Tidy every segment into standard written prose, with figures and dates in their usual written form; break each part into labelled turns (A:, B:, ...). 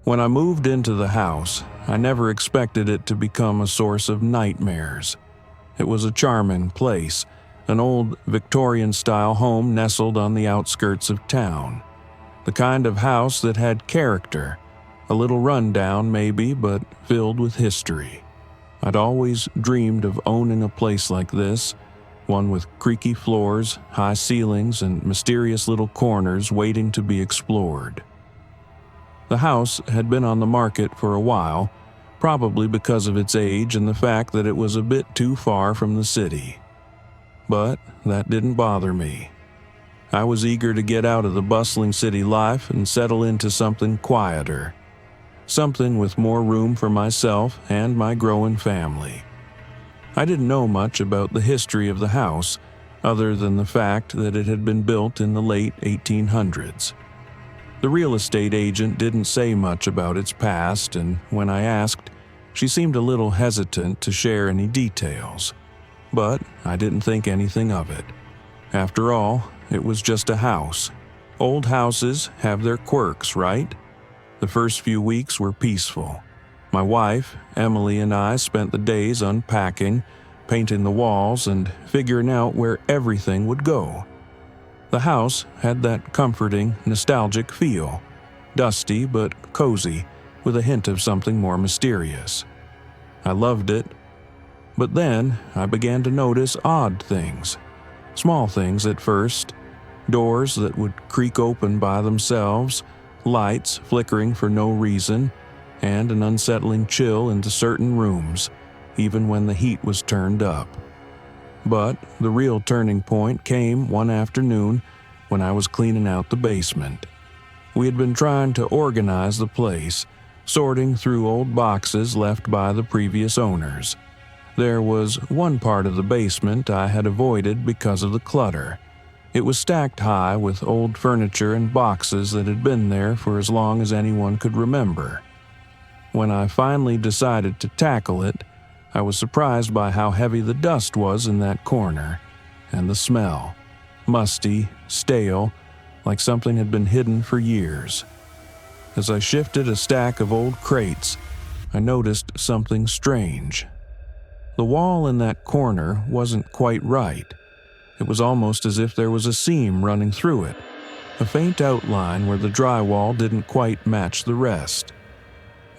A: When I moved into the house, I never expected it to become a source of nightmares. It was a charming place, an old Victorian-style home nestled on the outskirts of town. The kind of house that had character, a little rundown maybe, but filled with history. I'd always dreamed of owning a place like this, one with creaky floors, high ceilings, and mysterious little corners waiting to be explored. The house had been on the market for a while, probably because of its age and the fact that it was a bit too far from the city. But that didn't bother me. I was eager to get out of the bustling city life and settle into something quieter, something with more room for myself and my growing family. I didn't know much about the history of the house, other than the fact that it had been built in the late 1800s. The real estate agent didn't say much about its past, and when I asked, she seemed a little hesitant to share any details. But I didn't think anything of it. After all, it was just a house. Old houses have their quirks, right? The first few weeks were peaceful. My wife, Emily, and I spent the days unpacking, painting the walls, and figuring out where everything would go. The house had that comforting, nostalgic feel, dusty but cozy, with a hint of something more mysterious. I loved it. But then I began to notice odd things. Small things at first. Doors that would creak open by themselves, lights flickering for no reason, and an unsettling chill into certain rooms, even when the heat was turned up. But the real turning point came one afternoon when I was cleaning out the basement. We had been trying to organize the place, sorting through old boxes left by the previous owners. There was one part of the basement I had avoided because of the clutter. It was stacked high with old furniture and boxes that had been there for as long as anyone could remember. When I finally decided to tackle it, I was surprised by how heavy the dust was in that corner, and the smell. Musty, stale, like something had been hidden for years. As I shifted a stack of old crates, I noticed something strange. The wall in that corner wasn't quite right. It was almost as if there was a seam running through it, a faint outline where the drywall didn't quite match the rest.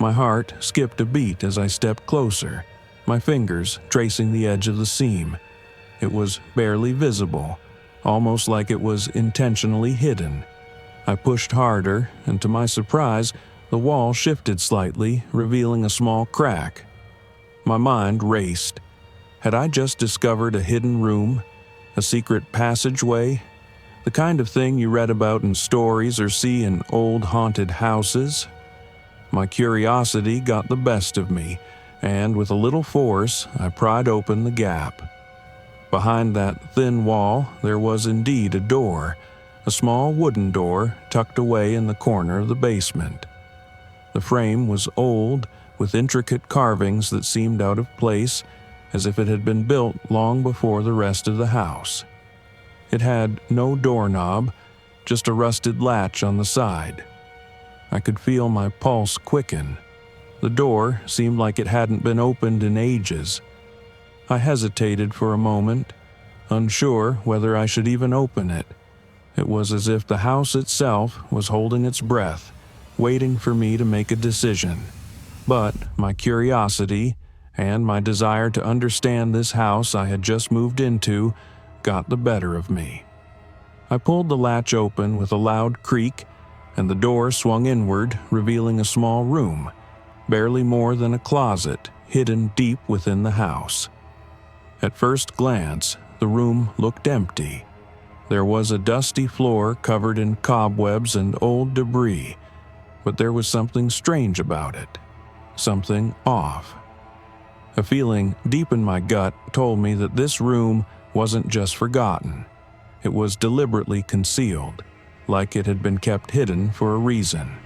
A: My heart skipped a beat as I stepped closer, my fingers tracing the edge of the seam. It was barely visible, almost like it was intentionally hidden. I pushed harder, and to my surprise, the wall shifted slightly, revealing a small crack. My mind raced. Had I just discovered a hidden room? A secret passageway? The kind of thing you read about in stories or see in old haunted houses? My curiosity got the best of me, and with a little force, I pried open the gap. Behind that thin wall, there was indeed a door, a small wooden door tucked away in the corner of the basement. The frame was old, with intricate carvings that seemed out of place, as if it had been built long before the rest of the house. It had no doorknob, just a rusted latch on the side. I could feel my pulse quicken. The door seemed like it hadn't been opened in ages. I hesitated for a moment, unsure whether I should even open it. It was as if the house itself was holding its breath, waiting for me to make a decision. But my curiosity and my desire to understand this house I had just moved into got the better of me. I pulled the latch open with a loud creak, and the door swung inward, revealing a small room, barely more than a closet, hidden deep within the house. At first glance, the room looked empty. There was a dusty floor covered in cobwebs and old debris, but there was something strange about it, something off. A feeling deep in my gut told me that this room wasn't just forgotten. It was deliberately concealed, like it had been kept hidden for a reason.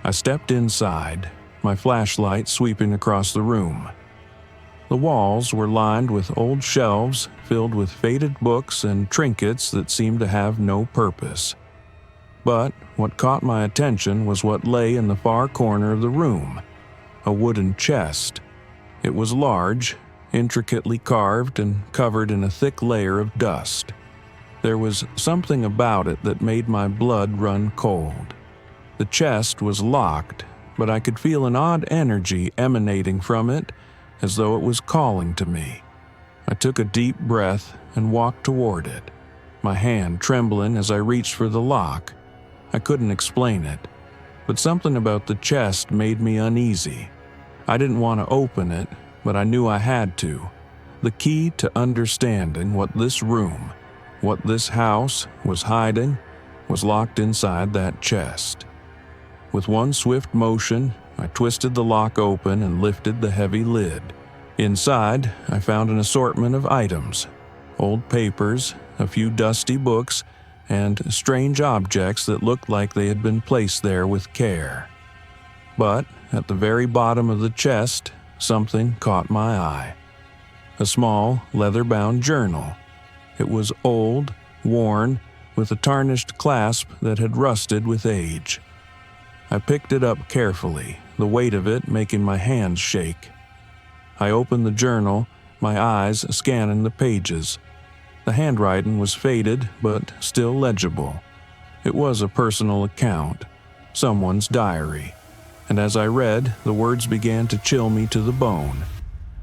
A: I stepped inside, my flashlight sweeping across the room. The walls were lined with old shelves filled with faded books and trinkets that seemed to have no purpose. But what caught my attention was what lay in the far corner of the room, a wooden chest. It was large, intricately carved and covered in a thick layer of dust. There was something about it that made my blood run cold. The chest was locked, but I could feel an odd energy emanating from it, as though it was calling to me. I took a deep breath and walked toward it, my hand trembling as I reached for the lock. I couldn't explain it, but something about the chest made me uneasy. I didn't want to open it, but I knew I had to. The key to understanding what this room, what this house was hiding, was locked inside that chest. With one swift motion, I twisted the lock open and lifted the heavy lid. Inside, I found an assortment of items: old papers, a few dusty books, and strange objects that looked like they had been placed there with care. But at the very bottom of the chest, something caught my eye. A small, leather-bound journal. It was old, worn, with a tarnished clasp that had rusted with age. I picked it up carefully, the weight of it making my hands shake. I opened the journal, my eyes scanning the pages. The handwriting was faded, but still legible. It was a personal account, someone's diary, and as I read, the words began to chill me to the bone.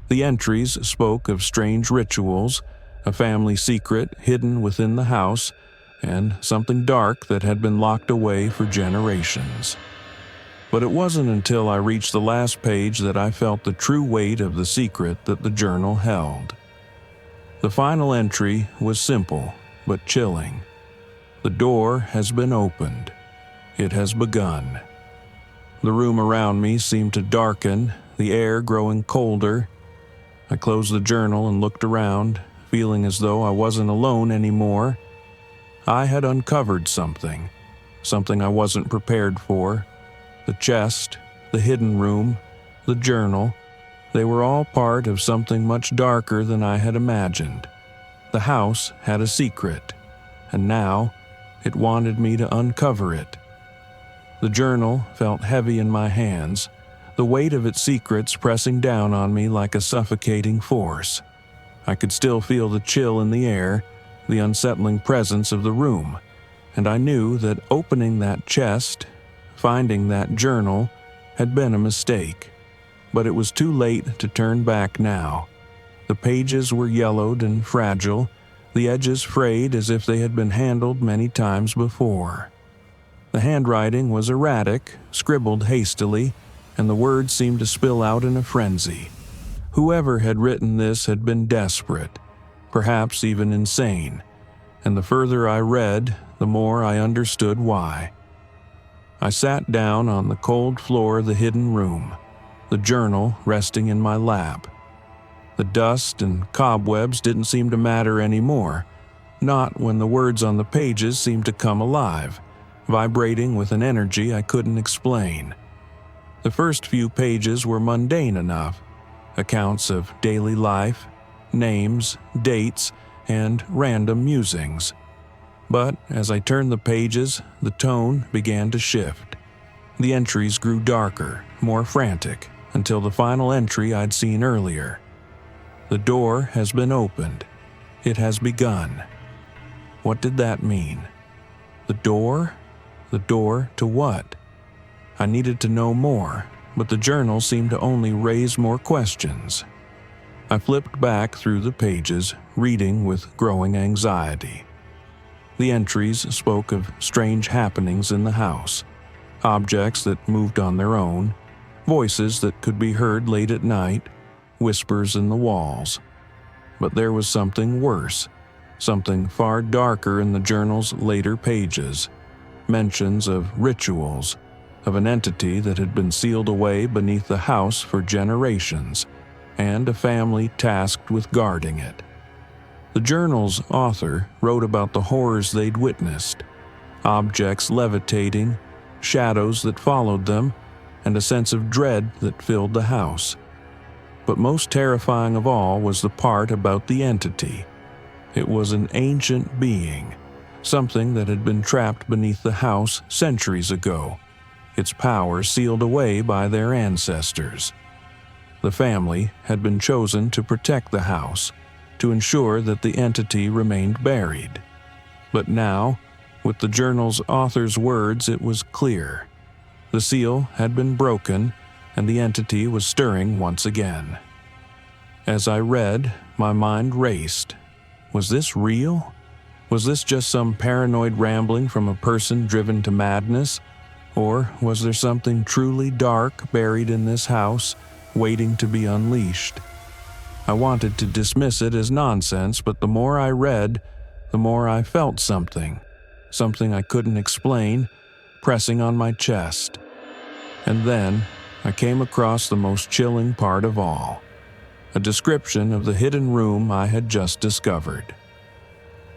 A: The entries spoke of strange rituals, a family secret hidden within the house, and something dark that had been locked away for generations. But it wasn't until I reached the last page that I felt the true weight of the secret that the journal held. The final entry was simple, but chilling. The door has been opened. It has begun. The room around me seemed to darken, the air growing colder. I closed the journal and looked around, feeling as though I wasn't alone anymore. I had uncovered something I wasn't prepared for. The chest, the hidden room, the journal, they were all part of something much darker than I had imagined. The house had a secret, and now it wanted me to uncover it. The journal felt heavy in my hands, the weight of its secrets pressing down on me like a suffocating force. I could still feel the chill in the air, the unsettling presence of the room, and I knew that opening that chest, finding that journal, had been a mistake. But it was too late to turn back now. The pages were yellowed and fragile, the edges frayed as if they had been handled many times before. The handwriting was erratic, scribbled hastily, and the words seemed to spill out in a frenzy. Whoever had written this had been desperate, perhaps even insane, and the further I read, the more I understood why. I sat down on the cold floor of the hidden room, the journal resting in my lap. The dust and cobwebs didn't seem to matter anymore, not when the words on the pages seemed to come alive, vibrating with an energy I couldn't explain. The first few pages were mundane enough, accounts of daily life, names, dates, and random musings. But as I turned the pages, the tone began to shift. The entries grew darker, more frantic, until the final entry I'd seen earlier. The door has been opened. It has begun. What did that mean? The door? The door to what? I needed to know more, but the journal seemed to only raise more questions. I flipped back through the pages, reading with growing anxiety. The entries spoke of strange happenings in the house, objects that moved on their own, voices that could be heard late at night, whispers in the walls. But there was something worse, something far darker in the journal's later pages, mentions of rituals, of an entity that had been sealed away beneath the house for generations, and a family tasked with guarding it. The journal's author wrote about the horrors they'd witnessed, objects levitating, shadows that followed them, and a sense of dread that filled the house. But most terrifying of all was the part about the entity. It was an ancient being, something that had been trapped beneath the house centuries ago, its power sealed away by their ancestors. The family had been chosen to protect the house, to ensure that the entity remained buried. But now, with the journal's author's words, it was clear. The seal had been broken, and the entity was stirring once again. As I read, my mind raced. Was this real? Was this just some paranoid rambling from a person driven to madness? Or was there something truly dark buried in this house, waiting to be unleashed? I wanted to dismiss it as nonsense, but the more I read, the more I felt something I couldn't explain, pressing on my chest. And then I came across the most chilling part of all, a description of the hidden room I had just discovered.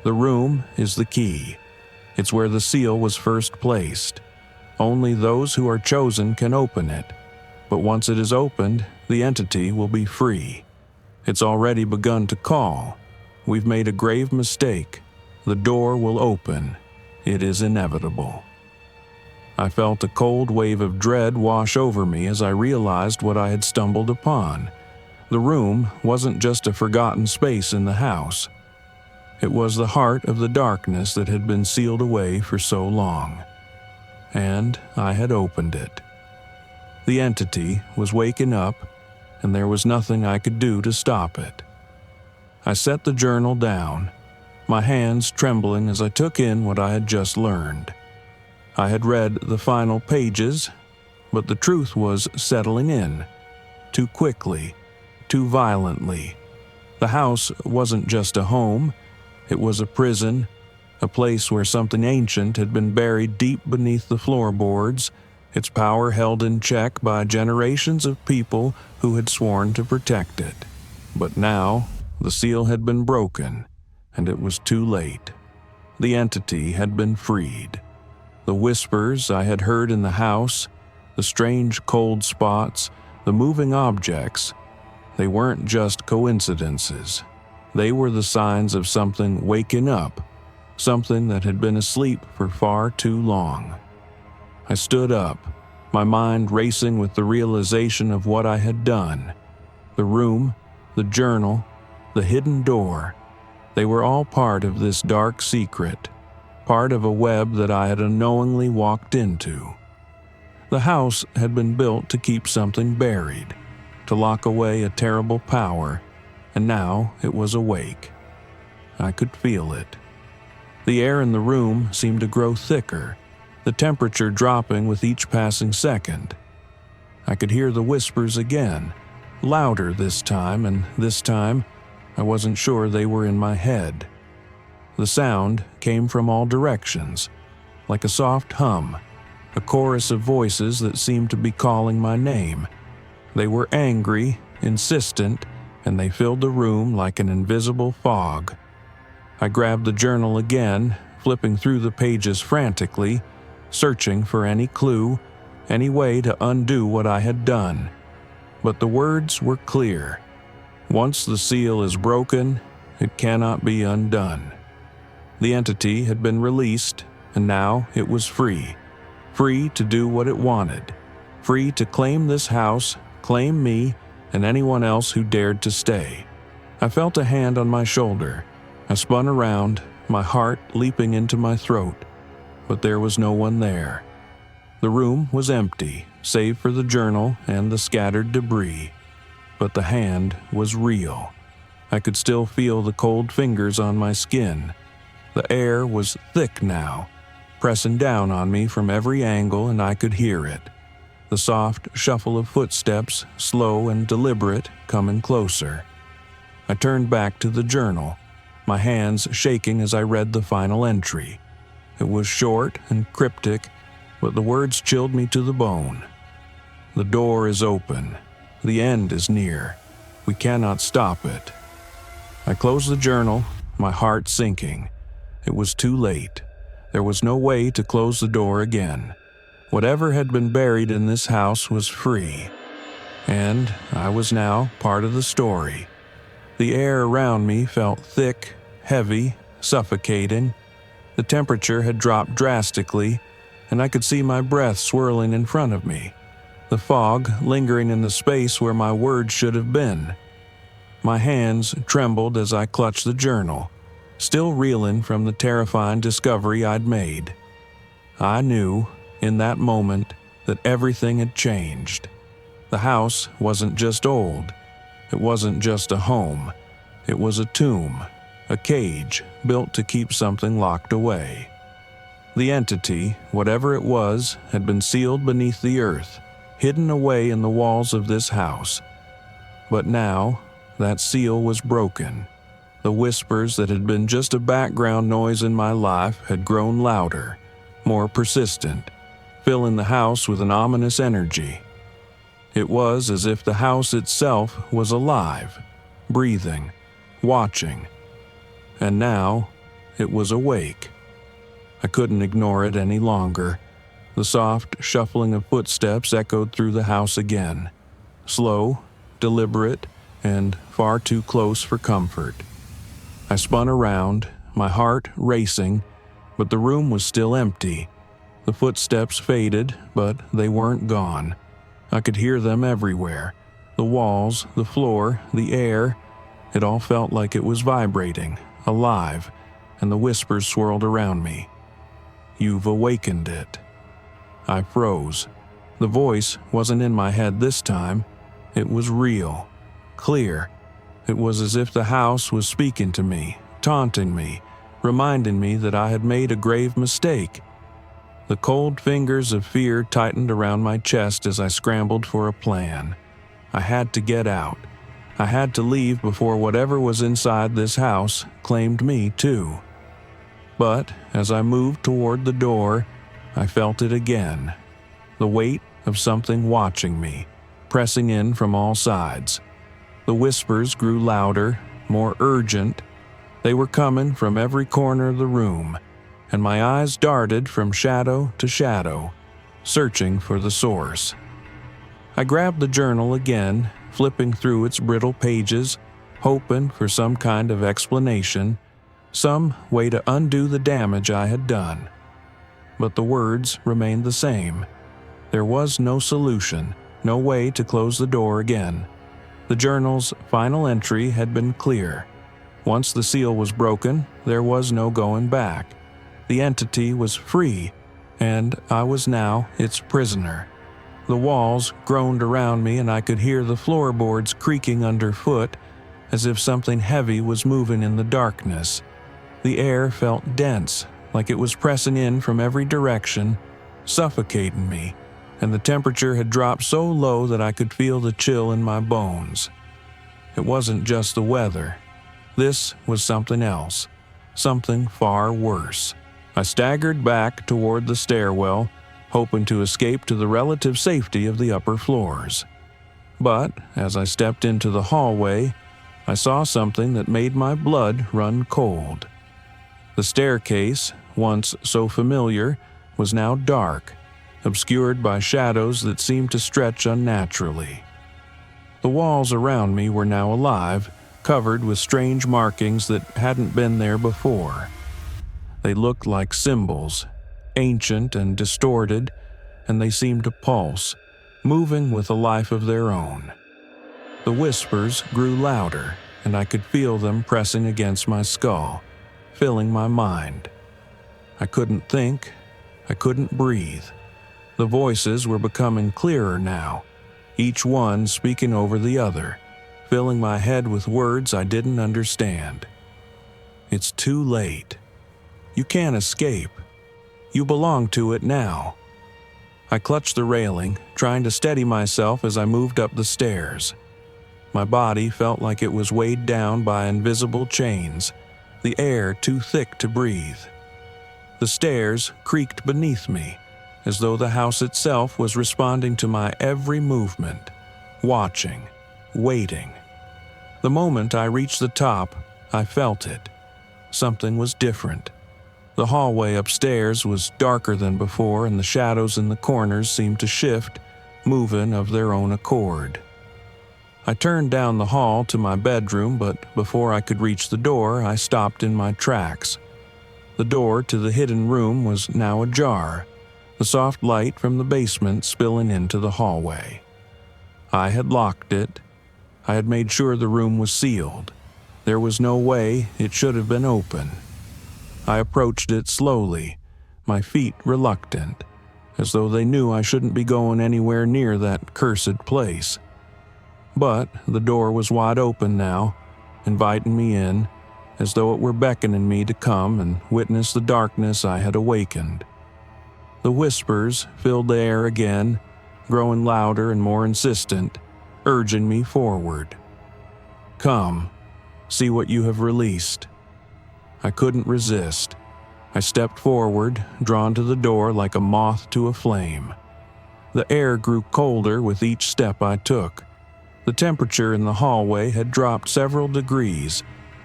A: The room is the key. It's where the seal was first placed. Only those who are chosen can open it, but once it is opened, the entity will be free. It's already begun to call. We've made a grave mistake. The door will open. It is inevitable. I felt a cold wave of dread wash over me as I realized what I had stumbled upon. The room wasn't just a forgotten space in the house. It was the heart of the darkness that had been sealed away for so long. And I had opened it. The entity was waking up, and there was nothing I could do to stop it. I set the journal down, my hands trembling as I took in what I had just learned. I had read the final pages, but the truth was settling in, too quickly, too violently. The house wasn't just a home, it was a prison, a place where something ancient had been buried deep beneath the floorboards, its power held in check by generations of people who had sworn to protect it. But now, the seal had been broken, and it was too late. The entity had been freed. The whispers I had heard in the house, the strange cold spots, the moving objects, they weren't just coincidences. They were the signs of something waking up, something that had been asleep for far too long. I stood up, my mind racing with the realization of what I had done. The room, the journal, the hidden door, they were all part of this dark secret, part of a web that I had unknowingly walked into. The house had been built to keep something buried, to lock away a terrible power, and now it was awake. I could feel it. The air in the room seemed to grow thicker, the temperature dropping with each passing second. I could hear the whispers again, louder this time, and this time I wasn't sure they were in my head. The sound came from all directions, like a soft hum, a chorus of voices that seemed to be calling my name. They were angry, insistent, and they filled the room like an invisible fog. I grabbed the journal again, flipping through the pages frantically, searching for any clue, any way to undo what I had done. But the words were clear. Once the seal is broken, it cannot be undone. The entity had been released, and now it was free. Free to do what it wanted. Free to claim this house, claim me, and anyone else who dared to stay. I felt a hand on my shoulder. I spun around, my heart leaping into my throat. But there was no one there. The room was empty, save for the journal and the scattered debris. But the hand was real. I could still feel the cold fingers on my skin. The air was thick now, pressing down on me from every angle, and I could hear it. The soft shuffle of footsteps, slow and deliberate, coming closer. I turned back to the journal, my hands shaking as I read the final entry. It was short and cryptic, but the words chilled me to the bone. The door is open. The end is near. We cannot stop it. I closed the journal, my heart sinking. It was too late. There was no way to close the door again. Whatever had been buried in this house was free. And I was now part of the story. The air around me felt thick, heavy, suffocating. The temperature had dropped drastically, and I could see my breath swirling in front of me, the fog lingering in the space where my words should have been. My hands trembled as I clutched the journal, still reeling from the terrifying discovery I'd made. I knew, in that moment, that everything had changed. The house wasn't just old. It wasn't just a home. It was a tomb, a cage built to keep something locked away. The entity, whatever it was, had been sealed beneath the earth, hidden away in the walls of this house. But now, that seal was broken. The whispers that had been just a background noise in my life had grown louder, more persistent, filling the house with an ominous energy. It was as if the house itself was alive, breathing, watching. And now, it was awake. I couldn't ignore it any longer. The soft shuffling of footsteps echoed through the house again, slow, deliberate, and far too close for comfort. I spun around, my heart racing, but the room was still empty. The footsteps faded, but they weren't gone. I could hear them everywhere. The walls, the floor, the air. It all felt like it was vibrating, alive, and the whispers swirled around me. "You've awakened it." I froze. The voice wasn't in my head this time. It was real, clear. It was as if the house was speaking to me, taunting me, reminding me that I had made a grave mistake. The cold fingers of fear tightened around my chest as I scrambled for a plan. I had to get out. I had to leave before whatever was inside this house claimed me too. But as I moved toward the door, I felt it again. The weight of something watching me, pressing in from all sides. The whispers grew louder, more urgent. They were coming from every corner of the room, and my eyes darted from shadow to shadow, searching for the source. I grabbed the journal again, flipping through its brittle pages, hoping for some kind of explanation, some way to undo the damage I had done. But the words remained the same. There was no solution, no way to close the door again. The journal's final entry had been clear. Once the seal was broken, there was no going back. The entity was free, and I was now its prisoner. The walls groaned around me, and I could hear the floorboards creaking underfoot, as if something heavy was moving in the darkness. The air felt dense, like it was pressing in from every direction, suffocating me, and the temperature had dropped so low that I could feel the chill in my bones. It wasn't just the weather. This was something else, something far worse. I staggered back toward the stairwell, hoping to escape to the relative safety of the upper floors. But as I stepped into the hallway, I saw something that made my blood run cold. The staircase, once so familiar, was now dark, obscured by shadows that seemed to stretch unnaturally. The walls around me were now alive, covered with strange markings that hadn't been there before. They looked like symbols, ancient and distorted, and they seemed to pulse, moving with a life of their own. The whispers grew louder, and I could feel them pressing against my skull, filling my mind. I couldn't think. I couldn't breathe. The voices were becoming clearer now, each one speaking over the other, filling my head with words I didn't understand. It's too late. You can't escape. You belong to it now. I clutched the railing, trying to steady myself as I moved up the stairs. My body felt like it was weighed down by invisible chains, the air too thick to breathe. The stairs creaked beneath me, as though the house itself was responding to my every movement, watching, waiting. The moment I reached the top, I felt it. Something was different. The hallway upstairs was darker than before, and the shadows in the corners seemed to shift, moving of their own accord. I turned down the hall to my bedroom, but before I could reach the door, I stopped in my tracks. The door to the hidden room was now ajar, the soft light from the basement spilling into the hallway. I had locked it. I had made sure the room was sealed. There was no way it should have been open. I approached it slowly, my feet reluctant, as though they knew I shouldn't be going anywhere near that cursed place. But the door was wide open now, inviting me in, as though it were beckoning me to come and witness the darkness I had awakened. The whispers filled the air again, growing louder and more insistent, urging me forward. "Come, see what you have released." I couldn't resist. I stepped forward, drawn to the door like a moth to a flame. The air grew colder with each step I took. The temperature in the hallway had dropped several degrees,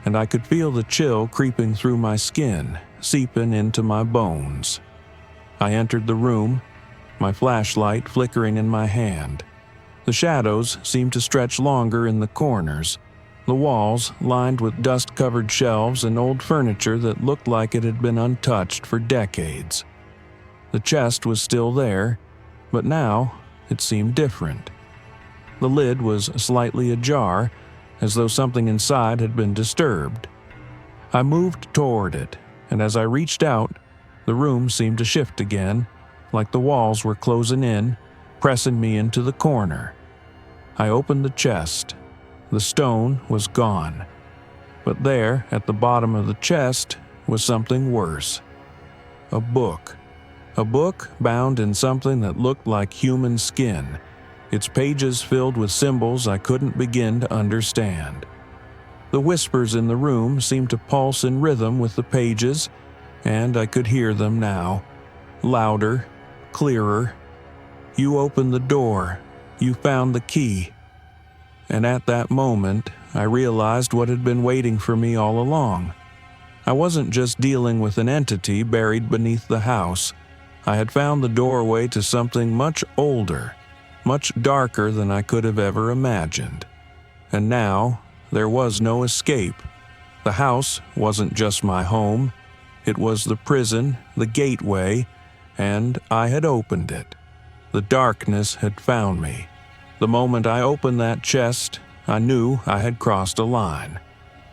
A: and I could feel the chill creeping through my skin, seeping into my bones. I entered the room, my flashlight flickering in my hand. The shadows seemed to stretch longer in the corners, the walls lined with dust-covered shelves and old furniture that looked like it had been untouched for decades. The chest was still there, but now it seemed different. The lid was slightly ajar, as though something inside had been disturbed. I moved toward it, and as I reached out, the room seemed to shift again, like the walls were closing in, pressing me into the corner. I opened the chest. The stone was gone. But there, at the bottom of the chest, was something worse. A book. A book bound in something that looked like human skin, its pages filled with symbols I couldn't begin to understand. The whispers in the room seemed to pulse in rhythm with the pages, and I could hear them now, louder, clearer. "You opened the door. You found the key." And at that moment, I realized what had been waiting for me all along. I wasn't just dealing with an entity buried beneath the house. I had found the doorway to something much older, much darker than I could have ever imagined. And now, there was no escape. The house wasn't just my home. It was the prison, the gateway, and I had opened it. The darkness had found me. The moment I opened that chest, I knew I had crossed a line.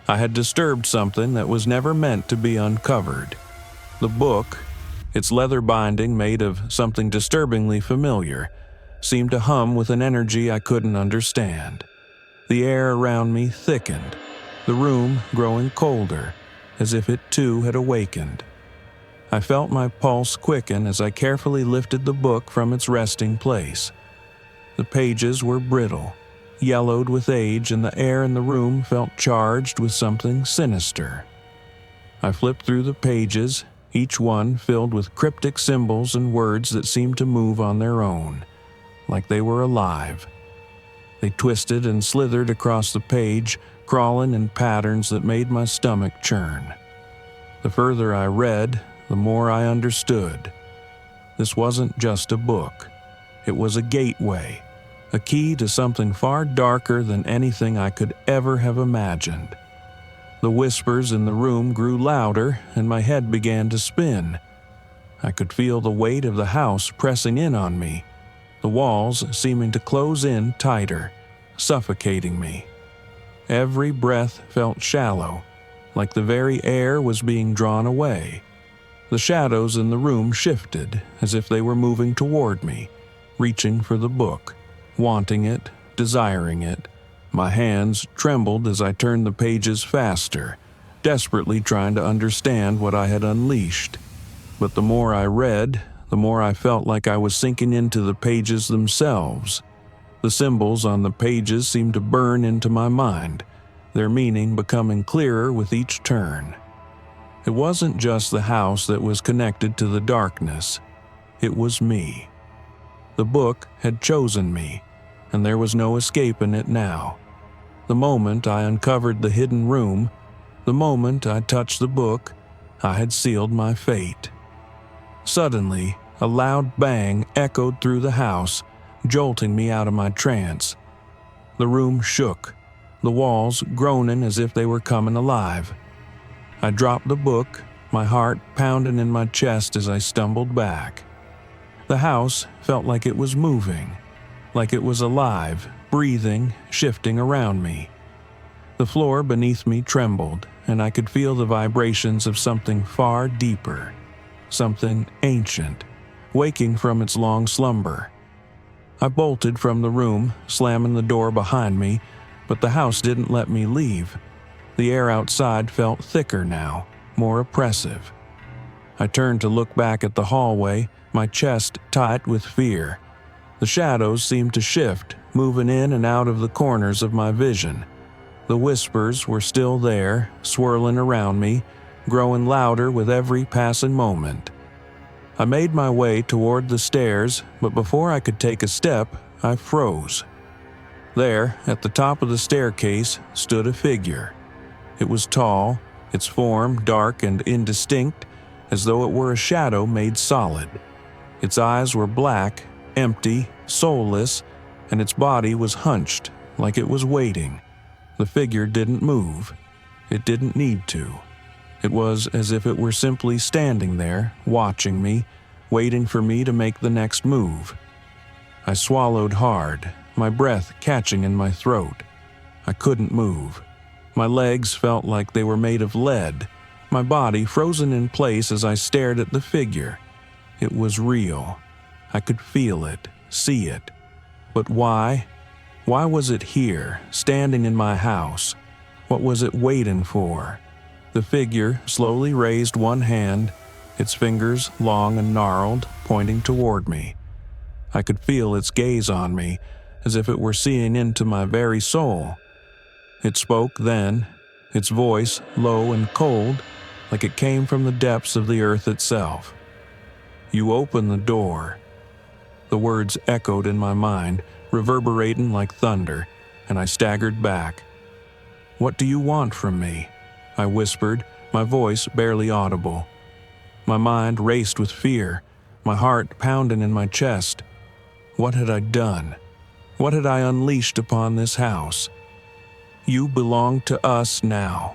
A: I had disturbed something that was never meant to be uncovered. The book, its leather binding made of something disturbingly familiar, seemed to hum with an energy I couldn't understand. The air around me thickened, the room growing colder, as if it too had awakened. I felt my pulse quicken as I carefully lifted the book from its resting place. The pages were brittle, yellowed with age, and the air in the room felt charged with something sinister. I flipped through the pages, each one filled with cryptic symbols and words that seemed to move on their own, like they were alive. They twisted and slithered across the page, crawling in patterns that made my stomach churn. The further I read, the more I understood. This wasn't just a book. It was a gateway, a key to something far darker than anything I could ever have imagined. The whispers in the room grew louder, and my head began to spin. I could feel the weight of the house pressing in on me, the walls seeming to close in tighter, suffocating me. Every breath felt shallow, like the very air was being drawn away. The shadows in the room shifted, as if they were moving toward me, reaching for the book, wanting it, desiring it. My hands trembled as I turned the pages faster, desperately trying to understand what I had unleashed. But the more I read, the more I felt like I was sinking into the pages themselves. The symbols on the pages seemed to burn into my mind, their meaning becoming clearer with each turn. It wasn't just the house that was connected to the darkness. It was me. The book had chosen me, and there was no escaping it now. The moment I uncovered the hidden room, the moment I touched the book, I had sealed my fate. Suddenly, a loud bang echoed through the house, jolting me out of my trance. The room shook, the walls groaning as if they were coming alive. I dropped the book, my heart pounding in my chest as I stumbled back. The house felt like it was moving, like it was alive, breathing, shifting around me. The floor beneath me trembled, and I could feel the vibrations of something far deeper, something ancient, waking from its long slumber. I bolted from the room, slamming the door behind me, but the house didn't let me leave. The air outside felt thicker now, more oppressive. I turned to look back at the hallway, my chest tight with fear. The shadows seemed to shift, moving in and out of the corners of my vision. The whispers were still there, swirling around me, growing louder with every passing moment. I made my way toward the stairs, but before I could take a step, I froze. There, at the top of the staircase, stood a figure. It was tall, its form dark and indistinct, as though it were a shadow made solid. Its eyes were black, empty, soulless, and its body was hunched, like it was waiting. The figure didn't move. It didn't need to. It was as if it were simply standing there, watching me, waiting for me to make the next move. I swallowed hard, my breath catching in my throat. I couldn't move. My legs felt like they were made of lead, my body frozen in place as I stared at the figure. It was real. I could feel it, see it. But why? Why was it here, standing in my house? What was it waiting for? The figure slowly raised one hand, its fingers long and gnarled, pointing toward me. I could feel its gaze on me, as if it were seeing into my very soul. It spoke then, its voice low and cold, like it came from the depths of the earth itself. "You open the door." The words echoed in my mind, reverberating like thunder, and I staggered back. "What do you want from me?" I whispered, my voice barely audible. My mind raced with fear, my heart pounding in my chest. What had I done? What had I unleashed upon this house? "You belong to us now."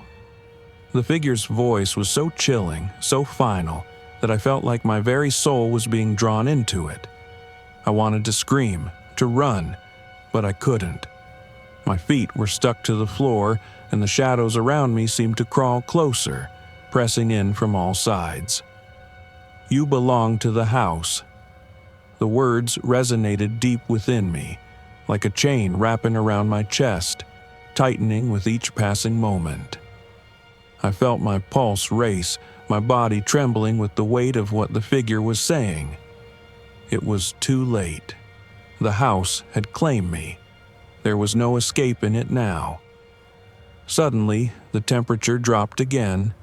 A: The figure's voice was so chilling, so final, that I felt like my very soul was being drawn into it. I wanted to scream, to run, but I couldn't. My feet were stuck to the floor, and the shadows around me seemed to crawl closer, pressing in from all sides. "You belong to the house." The words resonated deep within me, like a chain wrapping around my chest, tightening with each passing moment. I felt my pulse race, my body trembling with the weight of what the figure was saying. It was too late. The house had claimed me. There was no escaping it now. Suddenly, the temperature dropped again,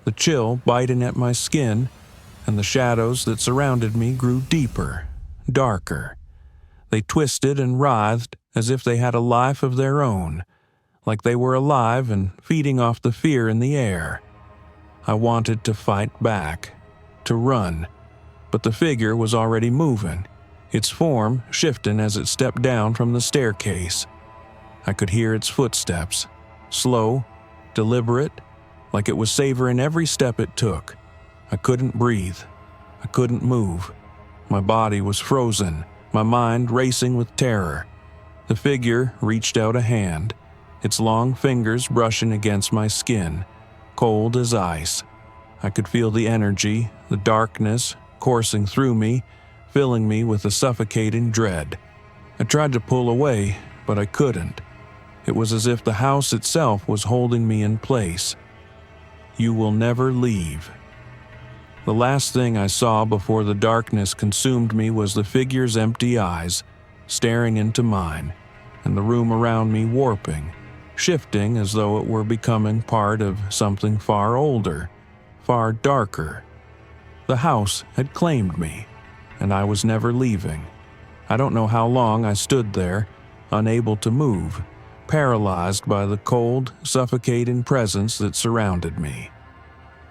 A: the chill biting at my skin, and the shadows that surrounded me grew deeper, darker. They twisted and writhed as if they had a life of their own, like they were alive and feeding off the fear in the air. I wanted to fight back, to run, but the figure was already moving, its form shifting as it stepped down from the staircase. I could hear its footsteps, slow, deliberate, like it was savoring every step it took. I couldn't breathe. I couldn't move. My body was frozen, my mind racing with terror. The figure reached out a hand, its long fingers brushing against my skin, cold as ice. I could feel the energy, the darkness, coursing through me, filling me with a suffocating dread. I tried to pull away, but I couldn't. It was as if the house itself was holding me in place. "You will never leave." The last thing I saw before the darkness consumed me was the figure's empty eyes, staring into mine, and the room around me warping, shifting as though it were becoming part of something far older, far darker. The house had claimed me, and I was never leaving. I don't know how long I stood there, unable to move, paralyzed by the cold, suffocating presence that surrounded me.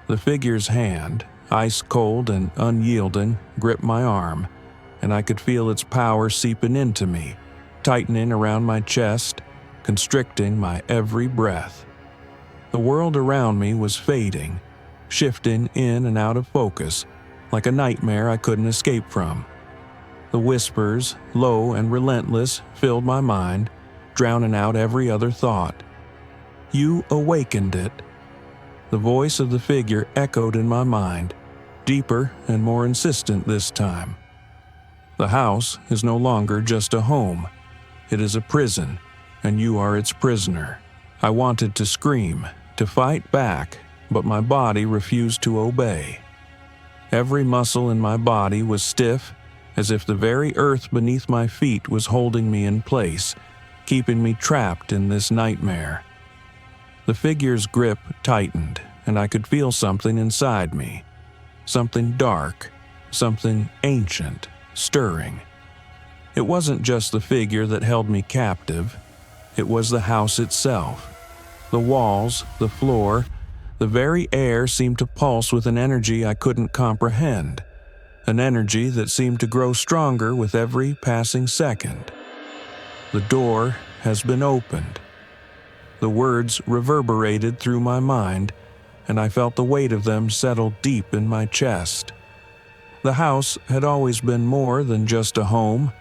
A: The figure's hand, ice-cold and unyielding, gripped my arm, and I could feel its power seeping into me, tightening around my chest, constricting my every breath. The world around me was fading, shifting in and out of focus, like a nightmare I couldn't escape from. The whispers, low and relentless, filled my mind, drowning out every other thought. You awakened it. The voice of the figure echoed in my mind, deeper and more insistent this time. The house is no longer just a home. It is a prison, and you are its prisoner. I wanted to scream, to fight back, but my body refused to obey. Every muscle in my body was stiff, as if the very earth beneath my feet was holding me in place, keeping me trapped in this nightmare. The figure's grip tightened, and I could feel something inside me. Something dark, something ancient, stirring. It wasn't just the figure that held me captive. It was the house itself. The walls, the floor, the very air seemed to pulse with an energy I couldn't comprehend, an energy that seemed to grow stronger with every passing second. The door has been opened. The words reverberated through my mind, and I felt the weight of them settle deep in my chest. The house had always been more than just a home,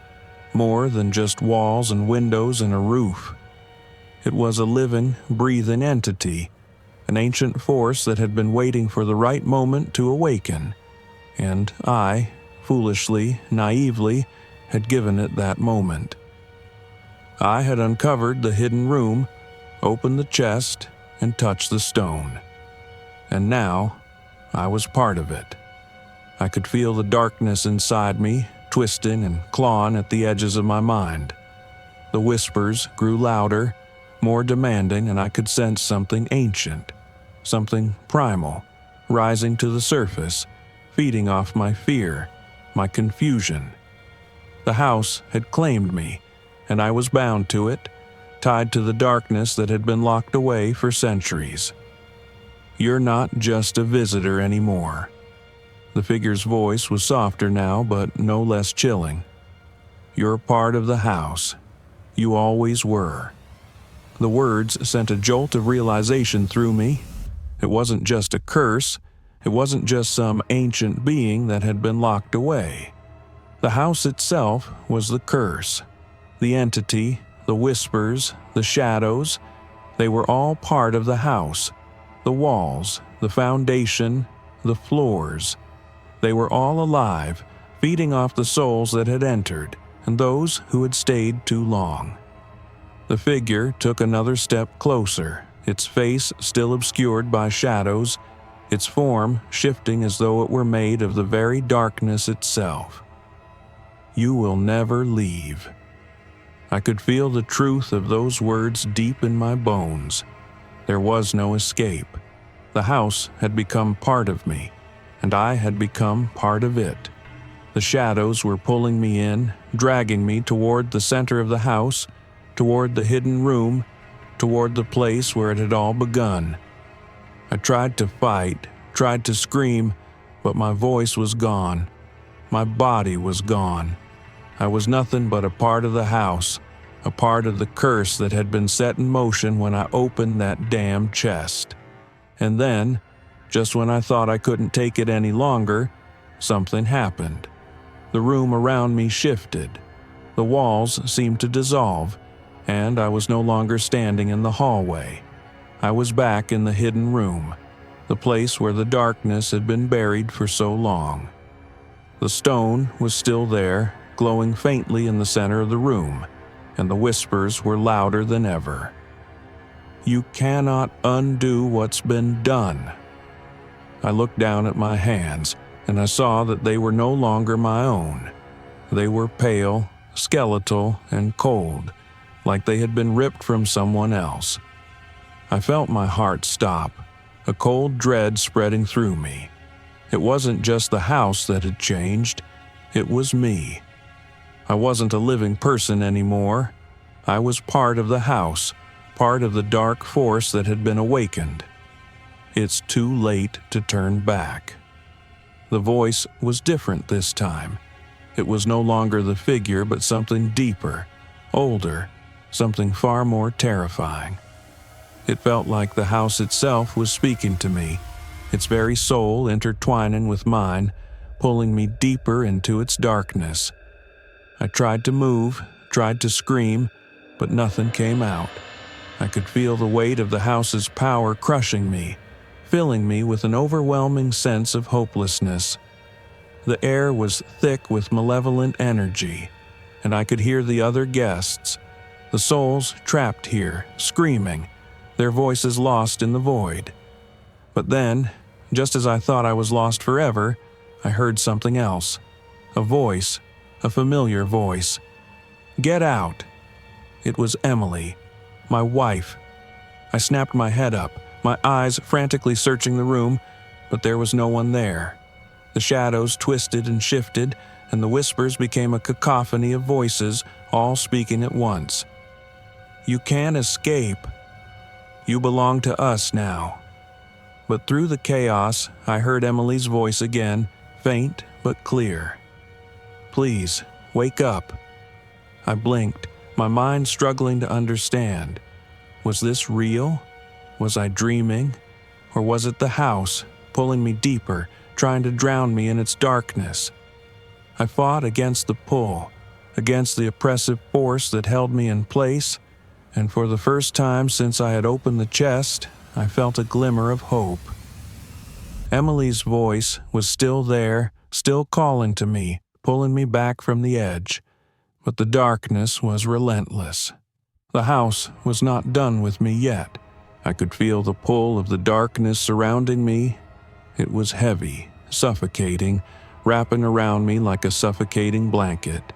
A: more than just walls and windows and a roof. It was a living, breathing entity, an ancient force that had been waiting for the right moment to awaken, and I, foolishly, naively, had given it that moment. I had uncovered the hidden room, opened the chest, and touched the stone. And now, I was part of it. I could feel the darkness inside me, twisting and clawing at the edges of my mind. The whispers grew louder, more demanding, and I could sense something ancient, something primal, rising to the surface, feeding off my fear, my confusion. The house had claimed me, and I was bound to it, tied to the darkness that had been locked away for centuries. You're not just a visitor anymore. The figure's voice was softer now, but no less chilling. You're part of the house. You always were. The words sent a jolt of realization through me. It wasn't just a curse. It wasn't just some ancient being that had been locked away. The house itself was the curse. The entity, the whispers, the shadows, they were all part of the house. The walls, the foundation, the floors. They were all alive, feeding off the souls that had entered, and those who had stayed too long. The figure took another step closer, its face still obscured by shadows, its form shifting as though it were made of the very darkness itself. You will never leave. I could feel the truth of those words deep in my bones. There was no escape. The house had become part of me, and I had become part of it. The shadows were pulling me in, dragging me toward the center of the house, toward the hidden room, toward the place where it had all begun. I tried to fight, tried to scream, but my voice was gone. My body was gone. I was nothing but a part of the house, a part of the curse that had been set in motion when I opened that damn chest. And then, just when I thought I couldn't take it any longer, something happened. The room around me shifted. The walls seemed to dissolve, and I was no longer standing in the hallway. I was back in the hidden room, the place where the darkness had been buried for so long. The stone was still there, glowing faintly in the center of the room, and the whispers were louder than ever. You cannot undo what's been done. I looked down at my hands, and I saw that they were no longer my own. They were pale, skeletal, and cold, like they had been ripped from someone else. I felt my heart stop, a cold dread spreading through me. It wasn't just the house that had changed, it was me. I wasn't a living person anymore. I was part of the house, part of the dark force that had been awakened. It's too late to turn back. The voice was different this time. It was no longer the figure, but something deeper, older, something far more terrifying. It felt like the house itself was speaking to me, its very soul intertwining with mine, pulling me deeper into its darkness. I tried to move, tried to scream, but nothing came out. I could feel the weight of the house's power crushing me, filling me with an overwhelming sense of hopelessness. The air was thick with malevolent energy, and I could hear the other guests, the souls trapped here, screaming, their voices lost in the void. But then, just as I thought I was lost forever, I heard something else. A voice, a familiar voice. "Get out!" It was Emily, my wife. I snapped my head up, my eyes frantically searching the room, but there was no one there. The shadows twisted and shifted, and the whispers became a cacophony of voices, all speaking at once. "You can't escape. You belong to us now." But through the chaos, I heard Emily's voice again, faint but clear. "Please, wake up." I blinked, my mind struggling to understand. Was this real? Was I dreaming? Or was it the house, pulling me deeper, trying to drown me in its darkness? I fought against the pull, against the oppressive force that held me in place, and for the first time since I had opened the chest, I felt a glimmer of hope. Emily's voice was still there, still calling to me, pulling me back from the edge. But the darkness was relentless. The house was not done with me yet. I could feel the pull of the darkness surrounding me. It was heavy, suffocating, wrapping around me like a suffocating blanket.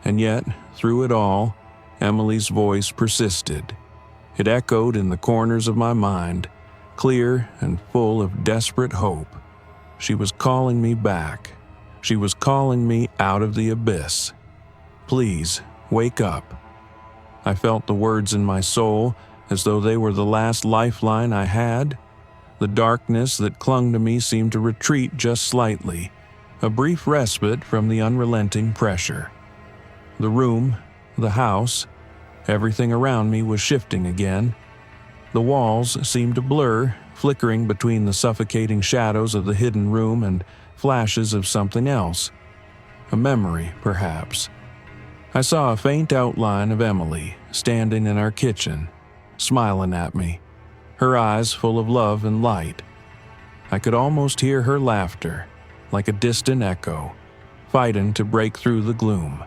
A: And yet, through it all, Emily's voice persisted. It echoed in the corners of my mind, clear and full of desperate hope. She was calling me back. She was calling me out of the abyss. "Please, wake up." I felt the words in my soul as though they were the last lifeline I had. The darkness that clung to me seemed to retreat just slightly, a brief respite from the unrelenting pressure. The room, the house, everything around me was shifting again. The walls seemed to blur, flickering between the suffocating shadows of the hidden room and flashes of something else. A memory, perhaps. I saw a faint outline of Emily standing in our kitchen, smiling at me, her eyes full of love and light. I could almost hear her laughter, like a distant echo, fighting to break through the gloom.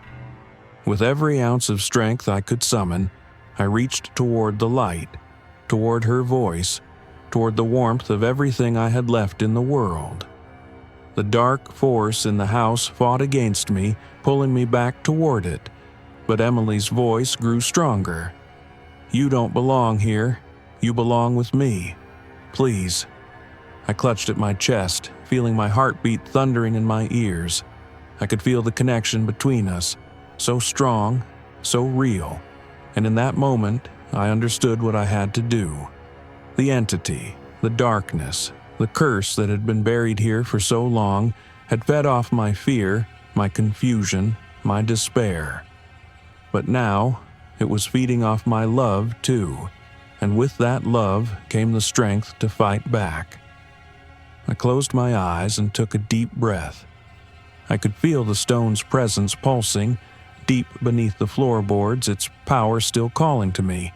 A: With every ounce of strength I could summon, I reached toward the light, toward her voice, toward the warmth of everything I had left in the world. The dark force in the house fought against me, pulling me back toward it, but Emily's voice grew stronger. "You don't belong here. You belong with me. Please." I clutched at my chest, feeling my heartbeat thundering in my ears. I could feel the connection between us, so strong, so real, and in that moment, I understood what I had to do. The entity, the darkness, the curse that had been buried here for so long had fed off my fear, my confusion, my despair. But now, it was feeding off my love too, and with that love came the strength to fight back. I closed my eyes and took a deep breath. I could feel the stone's presence pulsing, deep beneath the floorboards, its power still calling to me,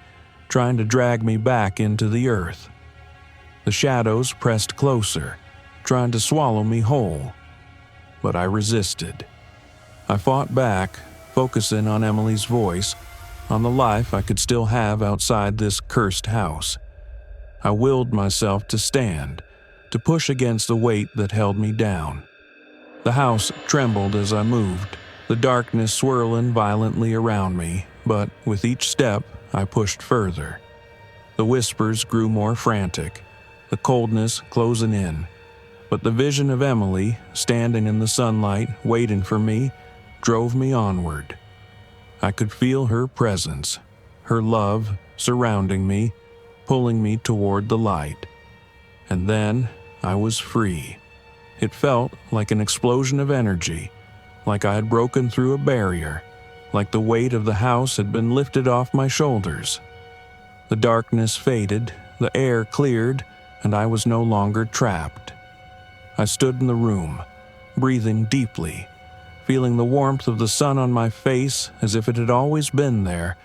A: trying to drag me back into the earth. The shadows pressed closer, trying to swallow me whole. But I resisted. I fought back, focusing on Emily's voice, on the life I could still have outside this cursed house. I willed myself to stand, to push against the weight that held me down. The house trembled as I moved, the darkness swirling violently around me, but with each step, I pushed further. The whispers grew more frantic, the coldness closing in, but the vision of Emily, standing in the sunlight, waiting for me, drove me onward. I could feel her presence, her love surrounding me, pulling me toward the light. And then I was free. It felt like an explosion of energy, like I had broken through a barrier, like the weight of the house had been lifted off my shoulders. The darkness faded, the air cleared, and I was no longer trapped. I stood in the room, breathing deeply, feeling the warmth of the sun on my face as if it had always been there,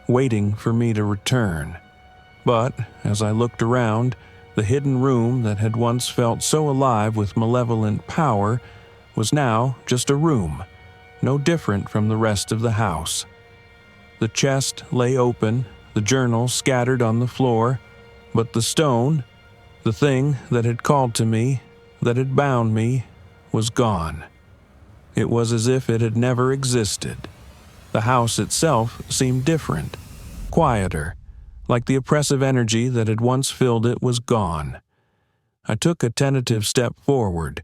A: waiting for me to return. But as I looked around, the hidden room that had once felt so alive with malevolent power was now just a room, no different from the rest of the house. The chest lay open, the journal scattered on the floor, but the stone, the thing that had called to me, that had bound me, was gone. It was as if it had never existed. The house itself seemed different, quieter, like the oppressive energy that had once filled it was gone. I took a tentative step forward,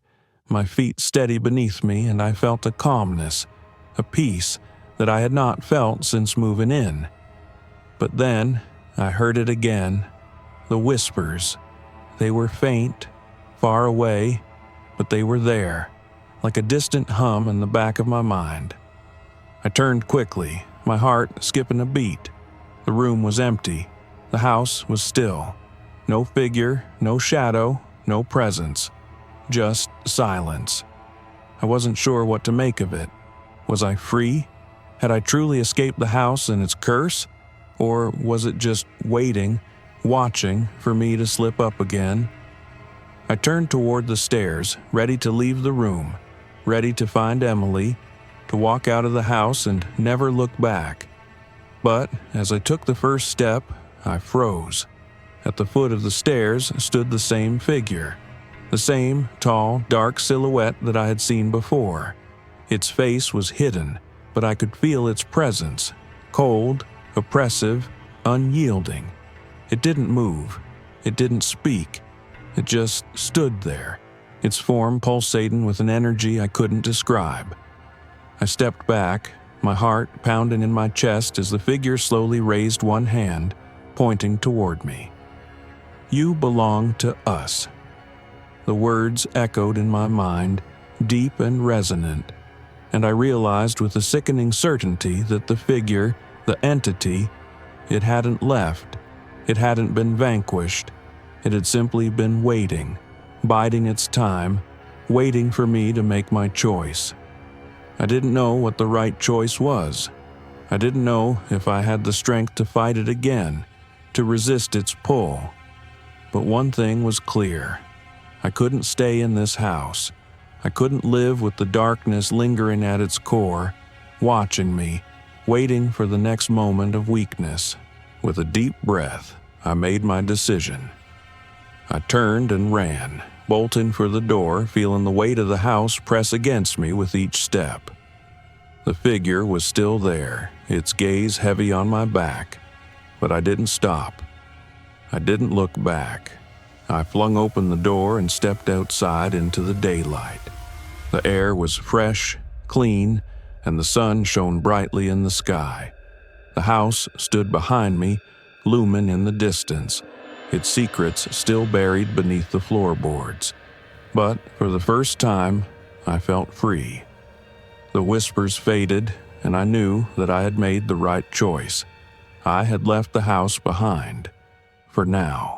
A: my feet steady beneath me, and I felt a calmness, a peace that I had not felt since moving in. But then I heard it again, the whispers. They were faint, far away, but they were there, like a distant hum in the back of my mind. I turned quickly, my heart skipping a beat. The room was empty. The house was still. No figure, no shadow, no presence. Just silence. I wasn't sure what to make of it. Was I free? Had I truly escaped the house and its curse? Or was it just waiting, watching for me to slip up again? I turned toward the stairs, ready to leave the room, ready to find Emily, to walk out of the house and never look back. But as I took the first step, I froze. At the foot of the stairs stood the same figure, the same tall, dark silhouette that I had seen before. Its face was hidden, but I could feel its presence, cold, oppressive, unyielding. It didn't move. It didn't speak. It just stood there, its form pulsating with an energy I couldn't describe. I stepped back, my heart pounding in my chest as the figure slowly raised one hand, pointing toward me. "You belong to us." The words echoed in my mind, deep and resonant, and I realized with a sickening certainty that the figure, the entity, it hadn't left, it hadn't been vanquished, it had simply been waiting, biding its time, waiting for me to make my choice. I didn't know what the right choice was. I didn't know if I had the strength to fight it again, to resist its pull. But one thing was clear. I couldn't stay in this house. I couldn't live with the darkness lingering at its core, watching me, waiting for the next moment of weakness. With a deep breath, I made my decision. I turned and ran, bolting for the door, feeling the weight of the house press against me with each step. The figure was still there, its gaze heavy on my back, but I didn't stop. I didn't look back. I flung open the door and stepped outside into the daylight. The air was fresh, clean, and the sun shone brightly in the sky. The house stood behind me, looming in the distance, its secrets still buried beneath the floorboards. But for the first time, I felt free. The whispers faded, and I knew that I had made the right choice. I had left the house behind, for now.